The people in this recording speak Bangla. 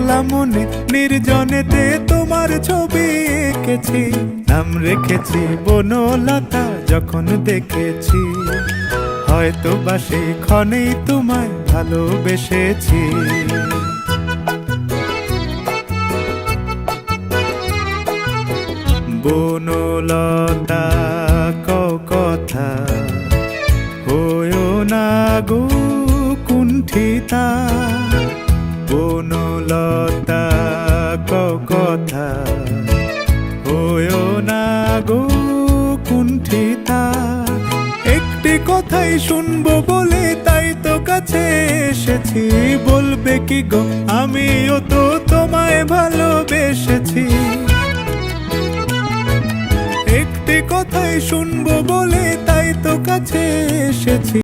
একলা মনে নির্জনেতে তোমার ছবি এঁকেছি, নাম রেখেছি বনলতা যখন দেখেছি, হয়তো বা সেই ক্ষণেই তোমায় ভালোবেসেছি। বনলতা কও কথা, হয়ো না গো কুণ্ঠিতা। বনলতা কও কথা, হয়ো না গো কুণ্ঠিতা। একটি কথাই শুনবো বলে তাই তো কাছে এসেছি, বলবে কি গো আমিও তো তোমায় ভালোবেসেছি। একটি কথাই শুনবো বলে তাই তো কাছে এসেছি।